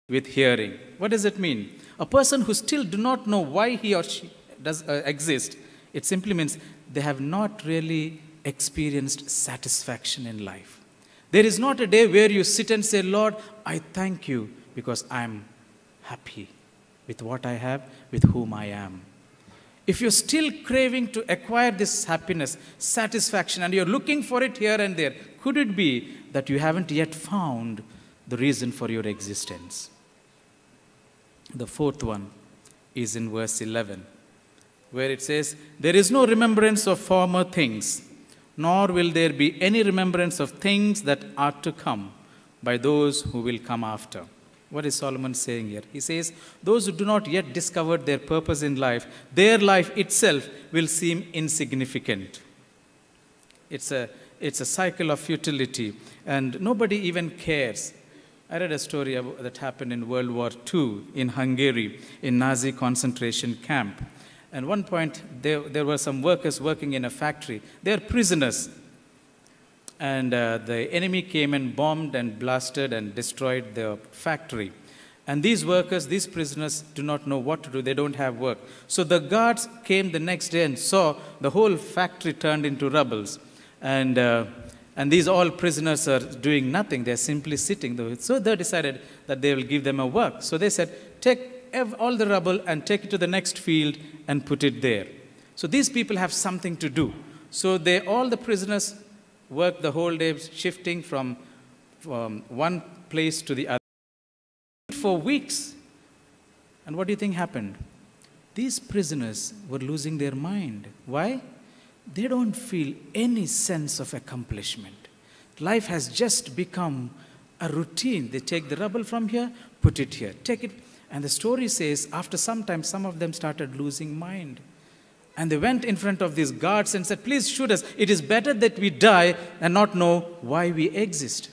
with hearing. What does it mean? A person who still do not know why he or she does exist, it simply means they have not really experienced satisfaction in life. There is not a day where you sit and say, Lord, I thank you because I'm happy with what I have, with whom I am. If you're still craving to acquire this happiness, satisfaction, and you're looking for it here and there, could it be that you haven't yet found the reason for your existence? The fourth one is in verse 11, where it says, there is no remembrance of former things, nor will there be any remembrance of things that are to come by those who will come after. What is Solomon saying here? He says, those who do not yet discover their purpose in life, their life itself will seem insignificant. It's a cycle of futility, and nobody even cares. I read a story that happened in World War II in Hungary, in Nazi concentration camp. And one point, there were some workers working in a factory. They are prisoners. And the enemy came and bombed and blasted and destroyed the factory. And these workers, these prisoners, do not know what to do. They don't have work. So the guards came the next day and saw the whole factory turned into rubbles. And these all prisoners are doing nothing. They're simply sitting. So they decided that they will give them a work. So they said, take all the rubble and take it to the next field and put it there. So these people have something to do. So all the prisoners worked the whole day, shifting from one place to the other for weeks. And what do you think happened? These prisoners were losing their mind. Why? They don't feel any sense of accomplishment. Life has just become a routine. They take the rubble from here, put it here, take it. And the story says, after some time, some of them started losing mind. And they went in front of these guards and said, please shoot us. It is better that we die and not know why we exist.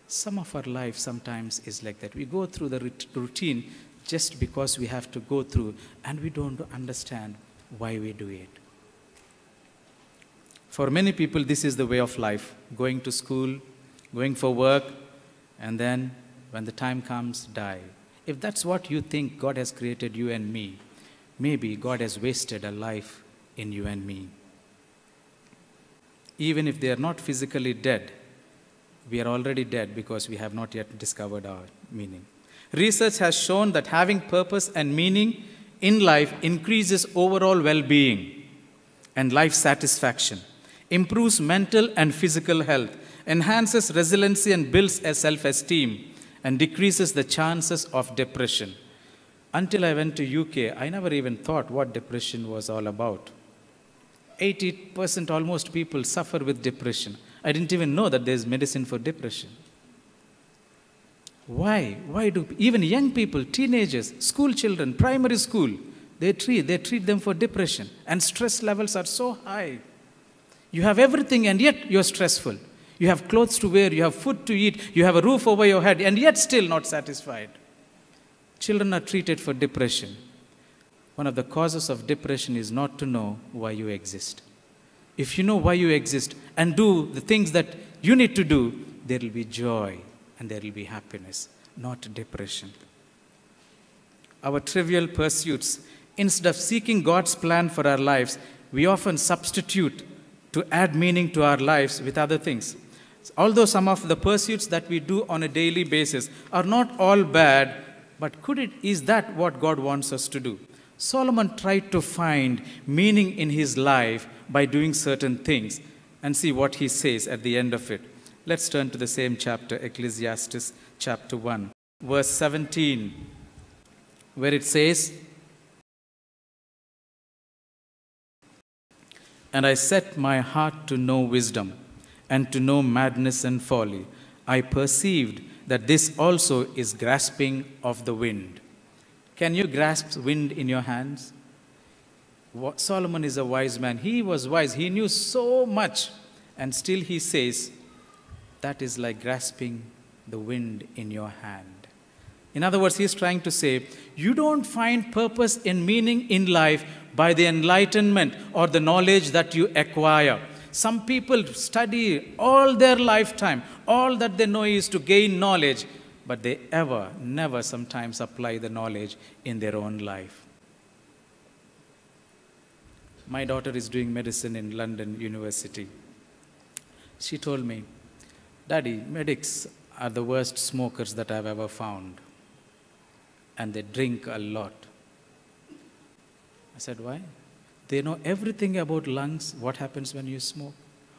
Some of our life sometimes is like that. We go through the routine just because we have to go through, and we don't understand why we do it. For many people, this is the way of life. Going to school, going for work, and then when the time comes, die. If that's what you think God has created you and me, maybe God has wasted a life in you and me. Even if they are not physically dead, we are already dead because we have not yet discovered our meaning. Research has shown that having purpose and meaning in life increases overall well-being and life satisfaction, improves mental and physical health, enhances resiliency and builds a self-esteem, and decreases the chances of depression. Until I went to UK, I never even thought what depression was all about. 80% almost people suffer with depression. I didn't even know that there's medicine for depression. Why? Why do even young people, teenagers, school children, primary school, they treat them for depression, and stress levels are so high. You have everything and yet you're stressful. You have clothes to wear, you have food to eat, you have a roof over your head, and yet still not satisfied. Children are treated for depression. One of the causes of depression is not to know why you exist. If you know why you exist and do the things that you need to do, there will be joy and there will be happiness, not depression. Our trivial pursuits, instead of seeking God's plan for our lives, we often substitute to add meaning to our lives with other things. Although some of the pursuits that we do on a daily basis are not all bad, but is that what God wants us to do? Solomon tried to find meaning in his life by doing certain things, and see what he says at the end of it. Let's turn to the same chapter, Ecclesiastes chapter 1, verse 17, where it says, "And I set my heart to know wisdom, and to know madness and folly. I perceived that this also is grasping of the wind." Can you grasp wind in your hands? Solomon is a wise man. He was wise. He knew so much. And still he says, that is like grasping the wind in your hand. In other words, he's trying to say, you don't find purpose and meaning in life by the enlightenment or the knowledge that you acquire. Some people study all their lifetime. All that they know is to gain knowledge. but they never sometimes apply the knowledge in their own life. My daughter is doing medicine in London University. She told me, "Daddy, medics are the worst smokers that I've ever found. And they drink a lot." I said, "Why?" "They know everything about lungs, what happens when you smoke.